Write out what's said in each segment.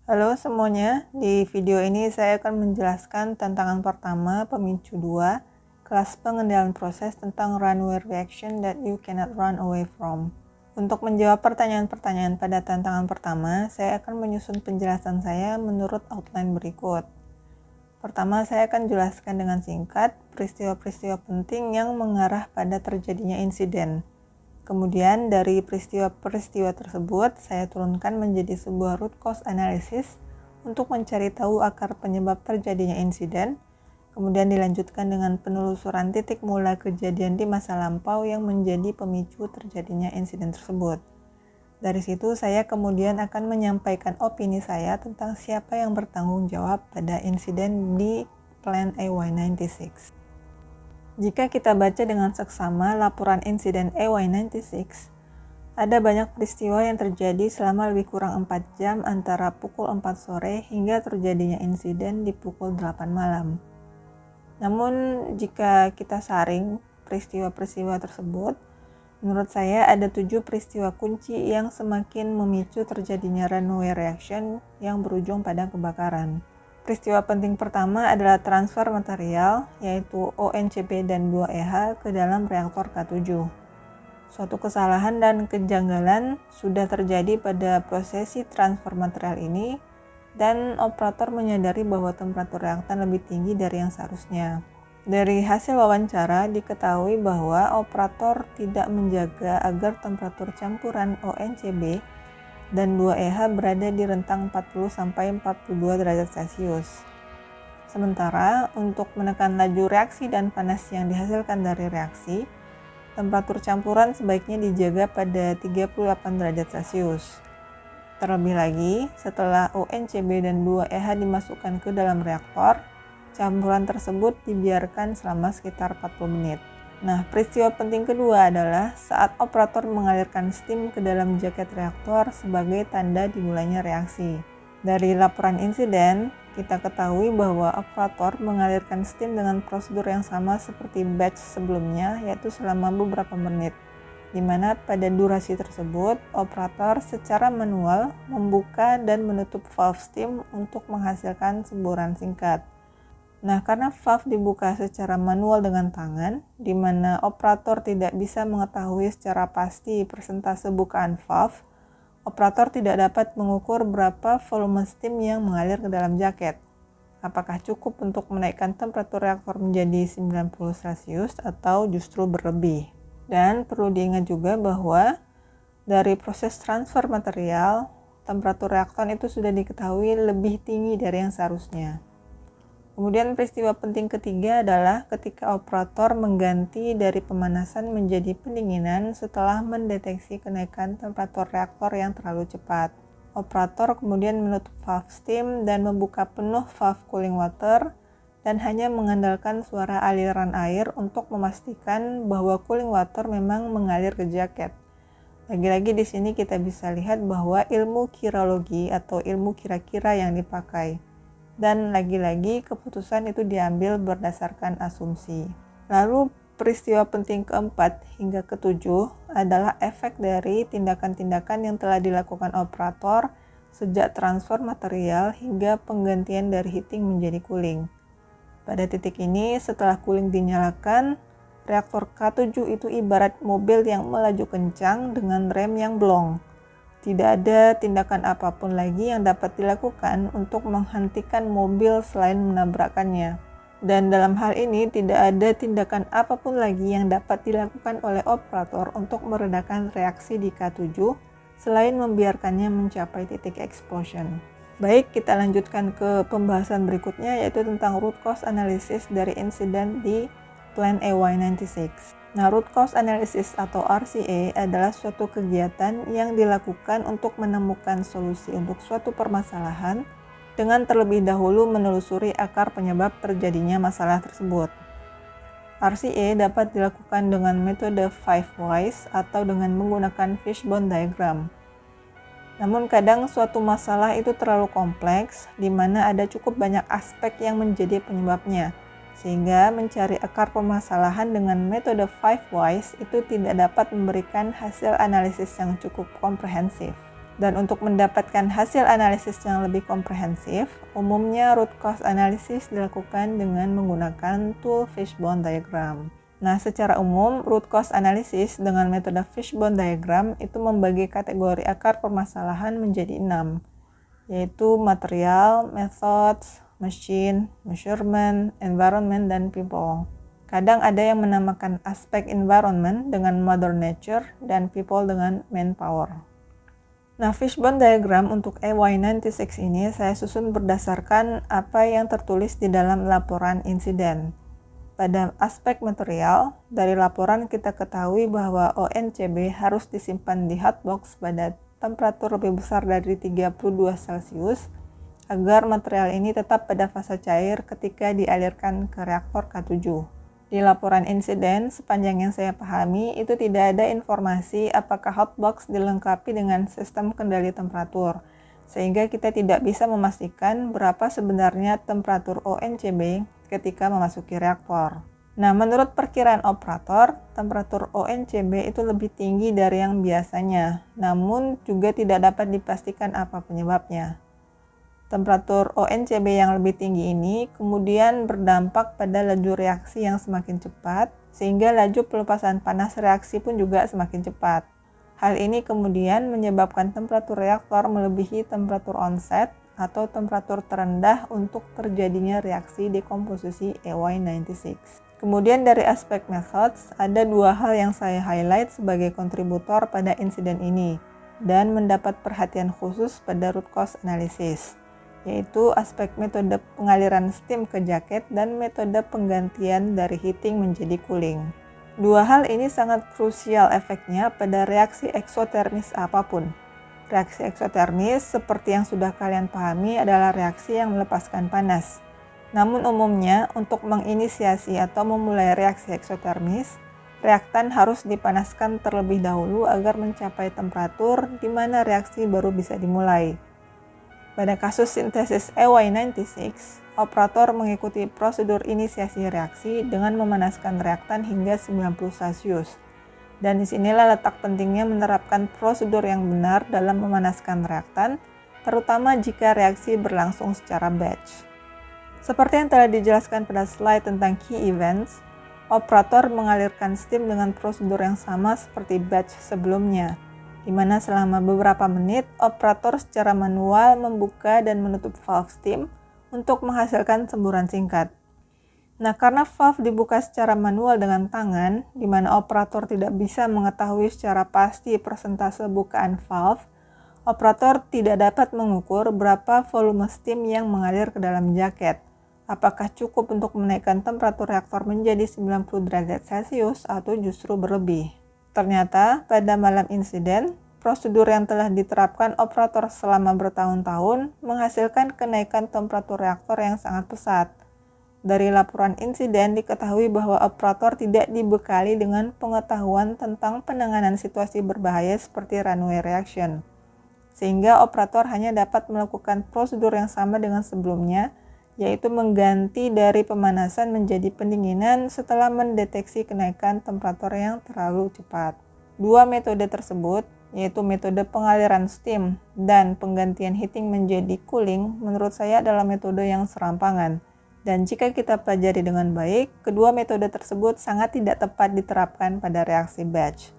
Halo semuanya, di video ini saya akan menjelaskan tantangan pertama pemicu 2, kelas pengendalian proses tentang runaway reaction that you cannot run away from. Untuk menjawab pertanyaan-pertanyaan pada tantangan pertama, saya akan menyusun penjelasan saya menurut outline berikut. Pertama, saya akan jelaskan dengan singkat peristiwa-peristiwa penting yang mengarah pada terjadinya insiden. Kemudian dari peristiwa-peristiwa tersebut, saya turunkan menjadi sebuah root cause analysis untuk mencari tahu akar penyebab terjadinya insiden. Kemudian dilanjutkan dengan penelusuran titik mula kejadian di masa lampau yang menjadi pemicu terjadinya insiden tersebut. Dari situ saya kemudian akan menyampaikan opini saya tentang siapa yang bertanggung jawab pada insiden di Plan AY96. Jika kita baca dengan seksama laporan insiden AY96, ada banyak peristiwa yang terjadi selama lebih kurang 4 jam antara pukul 4 sore hingga terjadinya insiden di pukul 8 malam. Namun jika kita saring peristiwa-peristiwa tersebut, menurut saya ada 7 peristiwa kunci yang semakin memicu terjadinya runaway reaction yang berujung pada kebakaran. Peristiwa penting pertama adalah transfer material, yaitu ONCB dan 2EH ke dalam reaktor K7. Suatu kesalahan dan kejanggalan sudah terjadi pada prosesi transfer material ini, dan operator menyadari bahwa temperatur reaktan lebih tinggi dari yang seharusnya. Dari hasil wawancara diketahui bahwa operator tidak menjaga agar temperatur campuran ONCB dan 2EH berada di rentang 40-42 derajat Celcius. Sementara untuk menekan laju reaksi dan panas yang dihasilkan dari reaksi, temperatur campuran sebaiknya dijaga pada 38 derajat Celcius. Terlebih lagi, setelah ONCB dan 2EH dimasukkan ke dalam reaktor, campuran tersebut dibiarkan selama sekitar 40 menit. Nah, peristiwa penting kedua adalah saat operator mengalirkan steam ke dalam jaket reaktor sebagai tanda dimulainya reaksi. Dari laporan insiden, kita ketahui bahwa operator mengalirkan steam dengan prosedur yang sama seperti batch sebelumnya, yaitu selama beberapa menit, di mana pada durasi tersebut, operator secara manual membuka dan menutup valve steam untuk menghasilkan semburan singkat. Nah, karena valve dibuka secara manual dengan tangan, di mana operator tidak bisa mengetahui secara pasti persentase bukaan valve, operator tidak dapat mengukur berapa volume steam yang mengalir ke dalam jaket. Apakah cukup untuk menaikkan temperatur reaktor menjadi 90 Celcius atau justru berlebih. Dan perlu diingat juga bahwa dari proses transfer material, temperatur reaktor itu sudah diketahui lebih tinggi dari yang seharusnya. Kemudian peristiwa penting ketiga adalah ketika operator mengganti dari pemanasan menjadi pendinginan setelah mendeteksi kenaikan temperatur reaktor yang terlalu cepat. Operator kemudian menutup valve steam dan membuka penuh valve cooling water dan hanya mengandalkan suara aliran air untuk memastikan bahwa cooling water memang mengalir ke jaket. Lagi-lagi di sini kita bisa lihat bahwa ilmu kirologi atau ilmu kira-kira yang dipakai. Dan lagi-lagi keputusan itu diambil berdasarkan asumsi. Lalu peristiwa penting keempat hingga ketujuh adalah efek dari tindakan-tindakan yang telah dilakukan operator sejak transfer material hingga penggantian dari heating menjadi cooling. Pada titik ini, setelah cooling dinyalakan, reaktor K7 itu ibarat mobil yang melaju kencang dengan rem yang blong. Tidak ada tindakan apapun lagi yang dapat dilakukan untuk menghentikan mobil selain menabrakkannya. Dan dalam hal ini tidak ada tindakan apapun lagi yang dapat dilakukan oleh operator untuk meredakan reaksi di K7 selain membiarkannya mencapai titik explosion. Baik, kita lanjutkan ke pembahasan berikutnya, yaitu tentang root cause analysis dari insiden di Plan AY96. Nah, root cause analysis atau RCA adalah suatu kegiatan yang dilakukan untuk menemukan solusi untuk suatu permasalahan dengan terlebih dahulu menelusuri akar penyebab terjadinya masalah tersebut. RCA dapat dilakukan dengan metode 5 whys atau dengan menggunakan fishbone diagram. Namun kadang suatu masalah itu terlalu kompleks, di mana ada cukup banyak aspek yang menjadi penyebabnya. Sehingga mencari akar permasalahan dengan metode 5 whys itu tidak dapat memberikan hasil analisis yang cukup komprehensif. Dan untuk mendapatkan hasil analisis yang lebih komprehensif, umumnya root cause analysis dilakukan dengan menggunakan tool fishbone diagram. Nah, secara umum, root cause analysis dengan metode fishbone diagram itu membagi kategori akar permasalahan menjadi 6, yaitu material, methods, machine, measurement, environment, dan people. Kadang ada yang menamakan aspek environment dengan mother nature dan people dengan manpower. Nah, fishbone diagram untuk AY96 ini saya susun berdasarkan apa yang tertulis di dalam laporan insiden. Pada aspek material, dari laporan kita ketahui bahwa ONCB harus disimpan di hotbox pada temperatur lebih besar dari 32 Celcius agar material ini tetap pada fase cair ketika dialirkan ke reaktor K7. Di laporan insiden, sepanjang yang saya pahami, itu tidak ada informasi apakah hotbox dilengkapi dengan sistem kendali temperatur, sehingga kita tidak bisa memastikan berapa sebenarnya temperatur ONCB ketika memasuki reaktor. Nah, menurut perkiraan operator, temperatur ONCB itu lebih tinggi dari yang biasanya, namun juga tidak dapat dipastikan apa penyebabnya. Temperatur ONCB yang lebih tinggi ini kemudian berdampak pada laju reaksi yang semakin cepat, sehingga laju pelepasan panas reaksi pun juga semakin cepat. Hal ini kemudian menyebabkan temperatur reaktor melebihi temperatur onset atau temperatur terendah untuk terjadinya reaksi dekomposisi AY96. Kemudian dari aspek methods, ada dua hal yang saya highlight sebagai kontributor pada insiden ini dan mendapat perhatian khusus pada root cause analysis, yaitu aspek metode pengaliran steam ke jaket dan metode penggantian dari heating menjadi cooling. Dua hal ini sangat krusial efeknya pada reaksi eksotermis apapun. Reaksi eksotermis, seperti yang sudah kalian pahami, adalah reaksi yang melepaskan panas. Namun umumnya, untuk menginisiasi atau memulai reaksi eksotermis, reaktan harus dipanaskan terlebih dahulu agar mencapai temperatur di mana reaksi baru bisa dimulai. Pada kasus sintesis AY96, operator mengikuti prosedur inisiasi reaksi dengan memanaskan reaktan hingga 90 Celcius. Dan disinilah letak pentingnya menerapkan prosedur yang benar dalam memanaskan reaktan, terutama jika reaksi berlangsung secara batch. Seperti yang telah dijelaskan pada slide tentang key events, operator mengalirkan steam dengan prosedur yang sama seperti batch sebelumnya, di mana selama beberapa menit, operator secara manual membuka dan menutup valve steam untuk menghasilkan semburan singkat. Nah, karena valve dibuka secara manual dengan tangan, di mana operator tidak bisa mengetahui secara pasti persentase bukaan valve, operator tidak dapat mengukur berapa volume steam yang mengalir ke dalam jaket. Apakah cukup untuk menaikkan temperatur reaktor menjadi 90 derajat Celcius atau justru berlebih. Ternyata, pada malam insiden, prosedur yang telah diterapkan operator selama bertahun-tahun menghasilkan kenaikan temperatur reaktor yang sangat pesat. Dari laporan insiden diketahui bahwa operator tidak dibekali dengan pengetahuan tentang penanganan situasi berbahaya seperti runaway reaction, sehingga operator hanya dapat melakukan prosedur yang sama dengan sebelumnya, yaitu mengganti dari pemanasan menjadi pendinginan setelah mendeteksi kenaikan temperatur yang terlalu cepat. Dua metode tersebut, yaitu metode pengaliran steam dan penggantian heating menjadi cooling, menurut saya adalah metode yang serampangan. Dan jika kita pelajari dengan baik, kedua metode tersebut sangat tidak tepat diterapkan pada reaksi batch.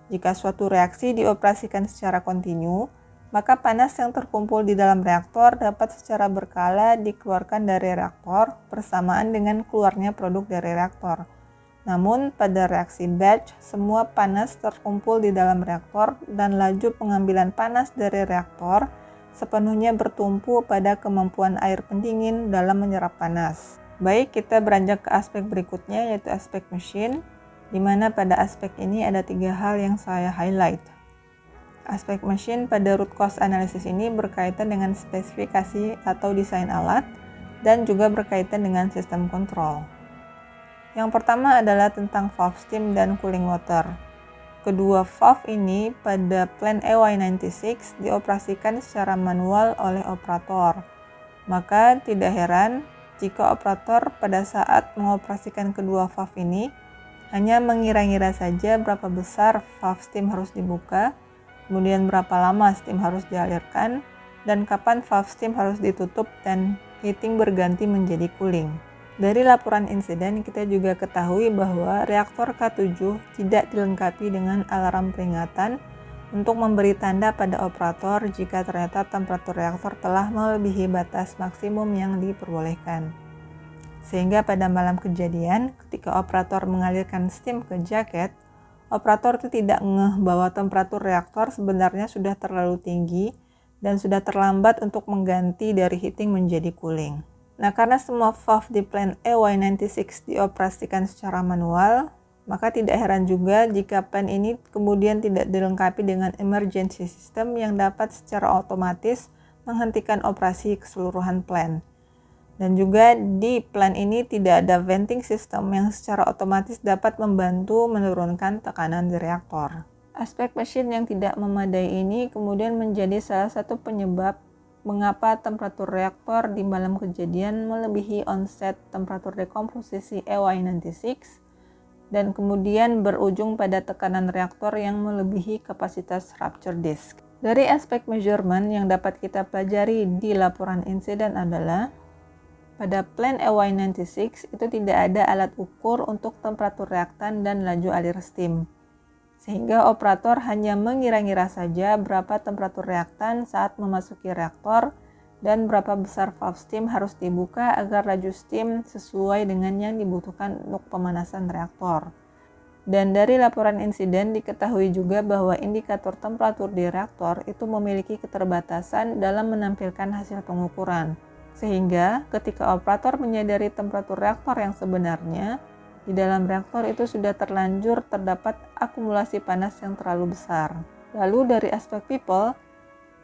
Jika suatu reaksi dioperasikan secara kontinu, maka panas yang terkumpul di dalam reaktor dapat secara berkala dikeluarkan dari reaktor bersamaan dengan keluarnya produk dari reaktor. Namun, pada reaksi batch, semua panas terkumpul di dalam reaktor dan laju pengambilan panas dari reaktor sepenuhnya bertumpu pada kemampuan air pendingin dalam menyerap panas. Baik, kita beranjak ke aspek berikutnya, yaitu aspek mesin, di mana pada aspek ini ada 3 hal yang saya highlight. Aspek mesin pada root cause analysis ini berkaitan dengan spesifikasi atau desain alat dan juga berkaitan dengan sistem kontrol. Yang pertama adalah tentang valve steam dan cooling water. Kedua valve ini pada plant AY96 dioperasikan secara manual oleh operator. Maka tidak heran jika operator pada saat mengoperasikan kedua valve ini hanya mengira-ngira saja berapa besar valve steam harus dibuka, kemudian berapa lama steam harus dialirkan, dan kapan valve steam harus ditutup dan heating berganti menjadi cooling. Dari laporan insiden, kita juga ketahui bahwa reaktor K7 tidak dilengkapi dengan alarm peringatan untuk memberi tanda pada operator jika ternyata temperatur reaktor telah melebihi batas maksimum yang diperbolehkan. Sehingga pada malam kejadian, ketika operator mengalirkan steam ke jaket, operator itu tidak ngeh bahwa temperatur reaktor sebenarnya sudah terlalu tinggi dan sudah terlambat untuk mengganti dari heating menjadi cooling. Nah, karena semua valve di plant EY96 dioperasikan secara manual, maka tidak heran juga jika plant ini kemudian tidak dilengkapi dengan emergency system yang dapat secara otomatis menghentikan operasi keseluruhan plant. Dan juga di plant ini tidak ada venting system yang secara otomatis dapat membantu menurunkan tekanan di reaktor. Aspek mesin yang tidak memadai ini kemudian menjadi salah satu penyebab mengapa temperatur reaktor di malam kejadian melebihi onset temperatur dekomposisi EY96 dan kemudian berujung pada tekanan reaktor yang melebihi kapasitas rupture disk. Dari aspek measurement yang dapat kita pelajari di laporan insiden adalah pada plant EY96 itu tidak ada alat ukur untuk temperatur reaktan dan laju alir steam. Sehingga operator hanya mengira-ngira saja berapa temperatur reaktan saat memasuki reaktor dan berapa besar valve steam harus dibuka agar laju steam sesuai dengan yang dibutuhkan untuk pemanasan reaktor. Dan dari laporan insiden diketahui juga bahwa indikator temperatur di reaktor itu memiliki keterbatasan dalam menampilkan hasil pengukuran. Sehingga ketika operator menyadari temperatur reaktor yang sebenarnya, di dalam reaktor itu sudah terlanjur terdapat akumulasi panas yang terlalu besar. Lalu dari aspek people,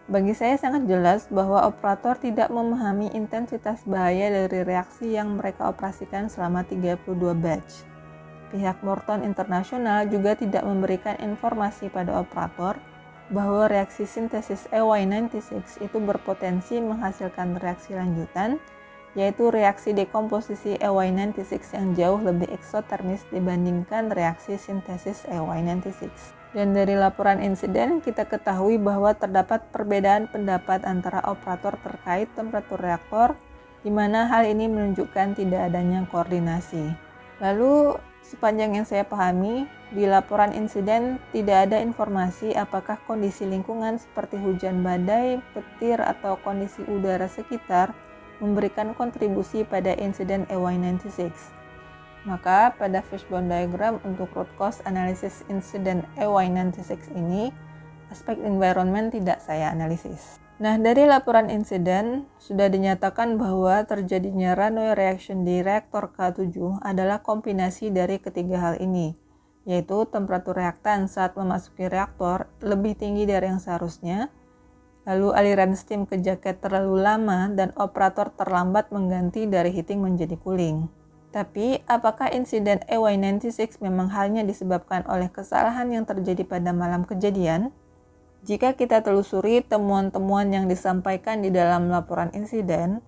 bagi saya sangat jelas bahwa operator tidak memahami intensitas bahaya dari reaksi yang mereka operasikan selama 32 batch. Pihak Morton International juga tidak memberikan informasi pada operator bahwa reaksi sintesis EY96 itu berpotensi menghasilkan reaksi lanjutan, yaitu reaksi dekomposisi EY96 yang jauh lebih eksotermis dibandingkan reaksi sintesis EY96. Dan dari laporan insiden, kita ketahui bahwa terdapat perbedaan pendapat antara operator terkait temperatur reaktor, di mana hal ini menunjukkan tidak adanya koordinasi. Lalu, sepanjang yang saya pahami, di laporan insiden tidak ada informasi apakah kondisi lingkungan seperti hujan badai, petir, atau kondisi udara sekitar memberikan kontribusi pada insiden EY96. Maka pada fishbone diagram untuk root cause analysis insiden EY96 ini, aspek environment tidak saya analisis. Nah, dari laporan insiden sudah dinyatakan bahwa terjadinya runaway reaction di reaktor K7 adalah kombinasi dari ketiga hal ini, yaitu temperatur reaktan saat memasuki reaktor lebih tinggi dari yang seharusnya, lalu aliran steam ke jaket terlalu lama dan operator terlambat mengganti dari heating menjadi cooling. Tapi, apakah insiden EY96 memang halnya disebabkan oleh kesalahan yang terjadi pada malam kejadian? Jika kita telusuri temuan-temuan yang disampaikan di dalam laporan insiden,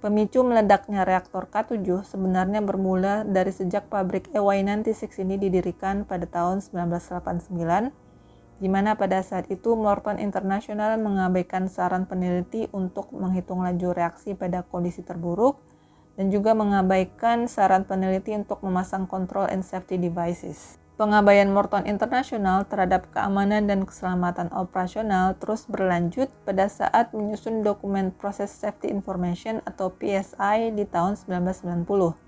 pemicu meledaknya reaktor K7 sebenarnya bermula dari sejak pabrik EY96 ini didirikan pada tahun 1989, di mana pada saat itu Morton International mengabaikan saran peneliti untuk menghitung laju reaksi pada kondisi terburuk dan juga mengabaikan saran peneliti untuk memasang control and safety devices. Pengabaian Morton International terhadap keamanan dan keselamatan operasional terus berlanjut pada saat menyusun dokumen Process Safety Information atau PSI di tahun 1990.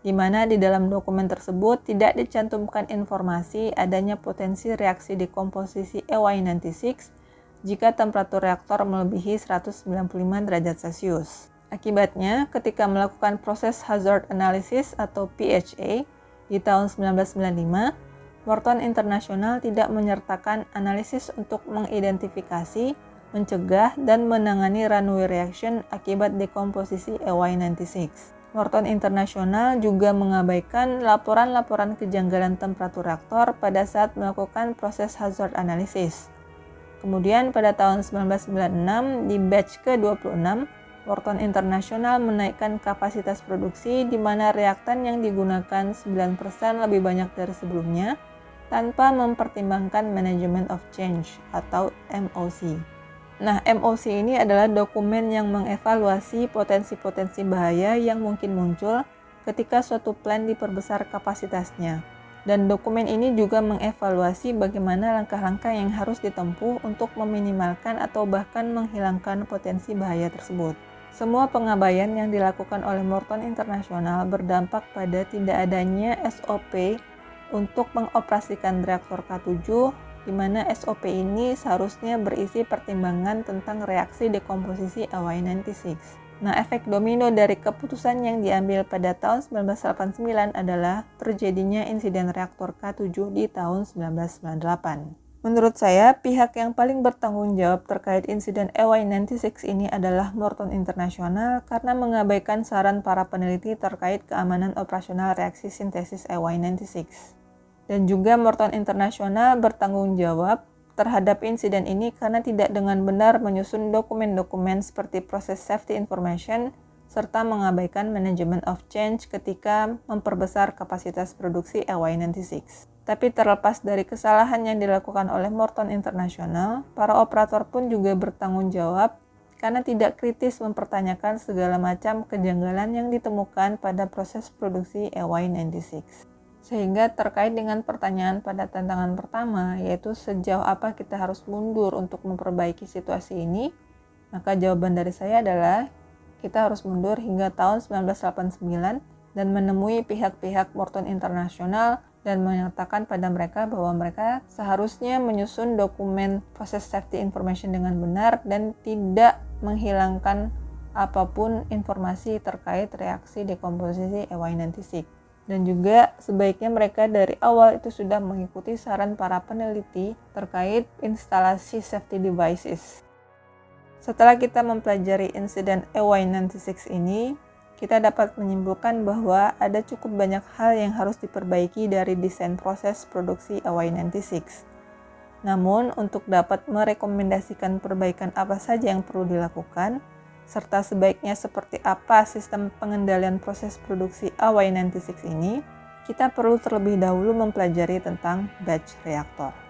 Di mana di dalam dokumen tersebut tidak dicantumkan informasi adanya potensi reaksi dekomposisi EY96 jika temperatur reaktor melebihi 195 derajat Celcius. Akibatnya, ketika melakukan proses hazard analysis atau PHA di tahun 1995, Morton International tidak menyertakan analisis untuk mengidentifikasi, mencegah, dan menangani runaway reaction akibat dekomposisi EY96. Morton International juga mengabaikan laporan-laporan kejanggalan temperatur reaktor pada saat melakukan proses hazard analysis. Kemudian pada tahun 1996 di batch ke-26, Morton International menaikkan kapasitas produksi di mana reaktan yang digunakan 9% lebih banyak dari sebelumnya, tanpa mempertimbangkan Management of Change atau MOC. Nah, MOC ini adalah dokumen yang mengevaluasi potensi-potensi bahaya yang mungkin muncul ketika suatu plant diperbesar kapasitasnya. Dan dokumen ini juga mengevaluasi bagaimana langkah-langkah yang harus ditempuh untuk meminimalkan atau bahkan menghilangkan potensi bahaya tersebut. Semua pengabaian yang dilakukan oleh Morton International berdampak pada tidak adanya SOP untuk mengoperasikan reaktor K7, di mana SOP ini seharusnya berisi pertimbangan tentang reaksi dekomposisi AY96. Nah, efek domino dari keputusan yang diambil pada tahun 1989 adalah terjadinya insiden reaktor K7 di tahun 1998. Menurut saya, pihak yang paling bertanggung jawab terkait insiden AY96 ini adalah Morton International karena mengabaikan saran para peneliti terkait keamanan operasional reaksi sintesis AY96. Dan juga Morton International bertanggung jawab terhadap insiden ini karena tidak dengan benar menyusun dokumen-dokumen seperti proses safety information serta mengabaikan Management of Change ketika memperbesar kapasitas produksi AY96. Tapi terlepas dari kesalahan yang dilakukan oleh Morton International, para operator pun juga bertanggung jawab karena tidak kritis mempertanyakan segala macam kejanggalan yang ditemukan pada proses produksi AY96. Sehingga terkait dengan pertanyaan pada tantangan pertama, yaitu sejauh apa kita harus mundur untuk memperbaiki situasi ini, maka jawaban dari saya adalah kita harus mundur hingga tahun 1989 dan menemui pihak-pihak Morton International dan menyatakan pada mereka bahwa mereka seharusnya menyusun dokumen proses safety information dengan benar dan tidak menghilangkan apapun informasi terkait reaksi dekomposisi AY96. Dan juga sebaiknya mereka dari awal itu sudah mengikuti saran para peneliti terkait instalasi safety devices. Setelah kita mempelajari insiden AY96 ini, kita dapat menyimpulkan bahwa ada cukup banyak hal yang harus diperbaiki dari desain proses produksi AY96. Namun, untuk dapat merekomendasikan perbaikan apa saja yang perlu dilakukan, serta sebaiknya seperti apa sistem pengendalian proses produksi AY96 ini, kita perlu terlebih dahulu mempelajari tentang batch reaktor.